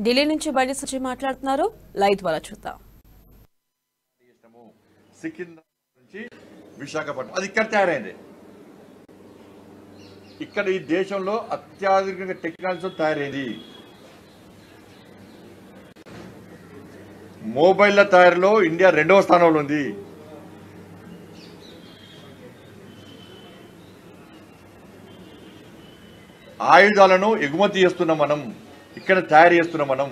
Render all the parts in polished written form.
ఢిల్లీ నుంచి బండి సంజయ్ మాట్లాడుతున్నారు. లైవ్ ద్వారా చూద్దాం. సికింద్రాబాద్ నుంచి విశాఖపట్నం అది ఇక్కడ తయారైంది. ఇక్కడ ఈ దేశంలో అత్యాధునిక టెక్నాలజీతో తయారైంది. మొబైల్ల తయారీలో ఇండియా 2వ స్థానంలో ఉంది. ఆయుధాలను ఎగుమతి చేస్తున్నాం మనం, ఇక్కడ తయారు చేస్తున్నాం మనం.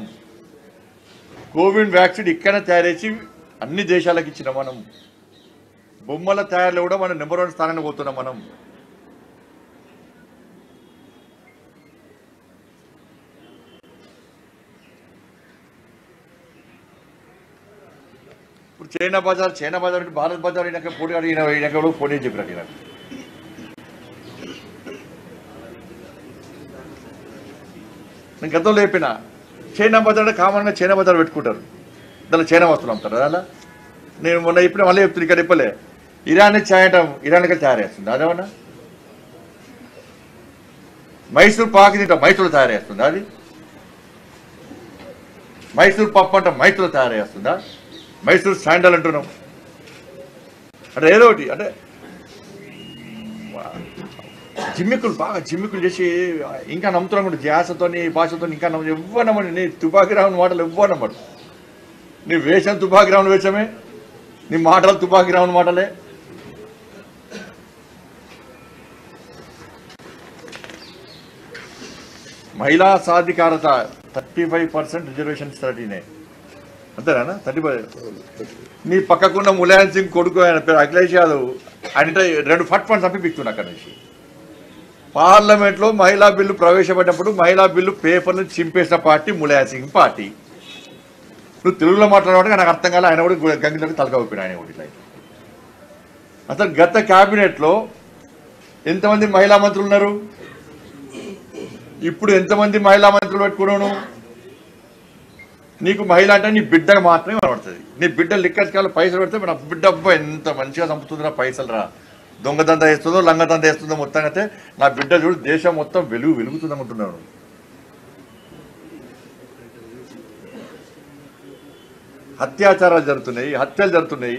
కోవిడ్ వ్యాక్సిన్ ఇక్కడ తయారు చేసి అన్ని దేశాలకు ఇచ్చినాం మనం. బొమ్మల తయారీలో కూడా మనం నెంబర్ 1 స్థానానికి పోతున్నాం మనం. ఇప్పుడు చైనా బజార్ భారత్ బజార్ ఈయనక పోటీ ఈయనక పోటీ చెప్పినట్టు ఈయన నేను గతంలో చెప్పిన చైనా బజార్ కామన్గా చైనా బజార్ పెట్టుకుంటారు, దానిలో చైనా వస్తువులు అమ్ముతారు. అలా నేను మొన్న చెప్పిన మళ్ళీ చెప్తున్నా, ఇక్కడ చెప్పలే ఇరాన్ చాయ్ అంటాం, ఇరాన్కి తయారేస్తుంది అదేమన్నా. మైసూర్ పాకు తింటాం, మైసూరు తయారేస్తుందా అది. మైసూర్ పప్పు అంటాం, మైసూరు తయారేస్తుందా. మైసూర్ శాండల్ అంటున్నాం. అంటే ఏదో ఒకటి అంటే బాగా జిమ్మికులు చేసి ఇంకా నమ్ముతున్నాం కూడా ధ్యాసతో భాషతో ఇంకా ఎవ్వనమ్మని. నీ తుపాకి రావుని మాటలు ఎవ్వనమ్మడు. నీ వేషం తుపాకి రావుని వేషమే, నీ మాటలు తుపాకి రావుని మాటలే. మహిళా సాధికారత 35% రిజర్వేషన్ ఇస్తారనే అంతేనా. 35 నీ పక్కకున్న ములాయం సింగ్ కొడుకు ఆయన పేరు అఖిలేష్ యాదవ్, ఆయన 2 ఫట్ ఫండ్స్ చంపి పిక్తున్నా అక్కడి నుంచి. పార్లమెంట్లో మహిళా బిల్లు ప్రవేశపెట్టినప్పుడు మహిళా బిల్లు పేపర్లు చింపేసిన పార్టీ ములాయం సింగ్ పార్టీ. నువ్వు తెలుగులో మాట్లాడేవాడికి నాకు అర్థం కాలే. ఆయన కూడా గంగిలోకి తలకపోయిన ఆయన కూడా ఇట్లా. అసలు గత క్యాబినెట్లో ఎంతమంది మహిళా మంత్రులు ఉన్నారు, ఇప్పుడు ఎంతమంది మహిళా మంత్రులు పెట్టుకున్నాను. నీకు మహిళ అంటే నీ బిడ్డగా మాత్రమే కనబడుతుంది. నీ బిడ్డ లిక్కర్స్కాలు పైసలు పెడితే నా బిడ్డ అబ్బా ఎంత మంచిగా చంపుతుందిరా పైసలు రా, దొంగదంద వేస్తుందో లంగదంద వేస్తుందో మొత్తం అయితే నా బిడ్డ చూడు దేశం మొత్తం వెలుగుతుందనుకుంటున్నాను. అత్యాచారాలు జరుగుతున్నాయి, హత్యలు జరుగుతున్నాయి.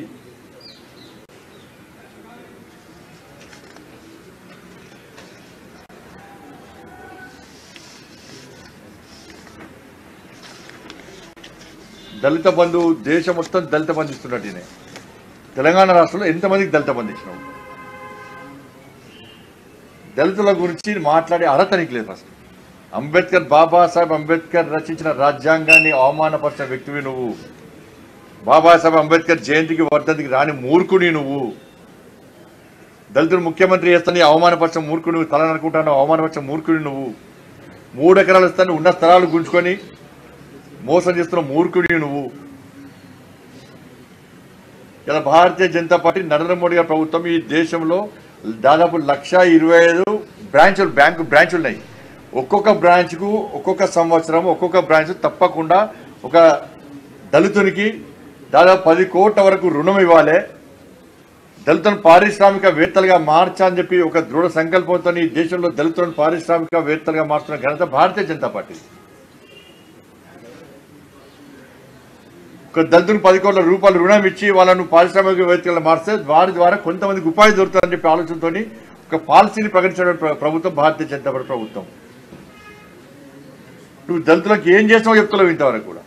దళిత బంధు దేశం మొత్తం దళిత బంధు ఇస్తున్నట్టు ఈయన. తెలంగాణ రాష్ట్రంలో ఎంతమందికి దళిత బంధు ఇచ్చినావు? దళితుల గురించి మాట్లాడే అర్హత నీకు లేదు. ఫస్ట్ అంబేద్కర్, బాబాసాహెబ్ అంబేద్కర్ రచించిన రాజ్యాంగాన్ని అవమానపరిచిన వ్యక్తివి నువ్వు. బాబాసాహెబ్ అంబేద్కర్ జయంతికి వర్ధంతికి రాని మూర్ఖుని నువ్వు. దళితులు ముఖ్యమంత్రి చేస్తాను అవమానపరిచిన మూర్ఖుని నువ్వు. తలననుకుంటాను అవమానపరిచిన మూర్ఖుని నువ్వు. 3 ఎకరాలు ఇస్తాను ఉన్న స్థలాలు గుంజుకొని మోసం చేస్తున్న మూర్ఖుడి నువ్వు. ఇలా భారతీయ జనతా పార్టీ నరేంద్ర మోడీ గారి ప్రభుత్వం ఈ దేశంలో దాదాపు 1,25,000 బ్యాంకు బ్రాంచులు ఉన్నాయి. ఒక్కొక్క బ్రాంచ్కు ఒక్కొక్క సంవత్సరం ఒక్కొక్క బ్రాంచ్ తప్పకుండా ఒక దళితునికి దాదాపు 10 కోట్ల వరకు రుణం ఇవ్వాలి. దళితులను పారిశ్రామికవేత్తలుగా మార్చాలని చెప్పి ఒక దృఢ సంకల్పంతో ఈ దేశంలో దళితులను పారిశ్రామికవేత్తలుగా మార్చుతున్న ఘనత భారతీయ జనతా పార్టీ. ఒక దళితులకు 10 కోట్ల రూపాయలు రుణం ఇచ్చి వాళ్ళను పారిశ్రామికవేత్తలుగా మార్స్తే వారి ద్వారా కొంతమందికి ఉపాధి దొరుకుతుందని చెప్పి ఆలోచనతో ఒక పాలసీని ప్రకటించిన ప్రభుత్వం భారతీయ జనతా పార్టీ ప్రభుత్వం. నువ్వు దళితులకు ఏం చేస్తావో చెప్తున్నావు ఇంతవరకు కూడా.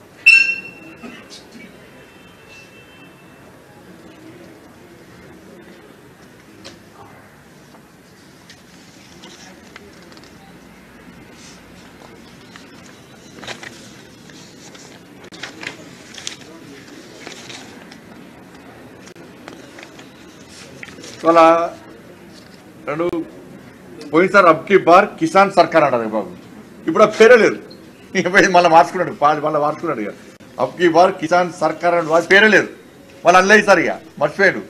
వాళ్ళ పోయినసారి అబ్కి బార్ కిసాన్ సర్కార్ అంటారు బాబు. ఇప్పుడు ఆ పేరే లేదు, మళ్ళీ మార్చుకున్నాడు ఇక అబ్కి బార్ కిసాన్ సర్కార్ అంటే పేరే లేదు. వాళ్ళు అల్లే సార్ ఇక మర్చిపోయాడు.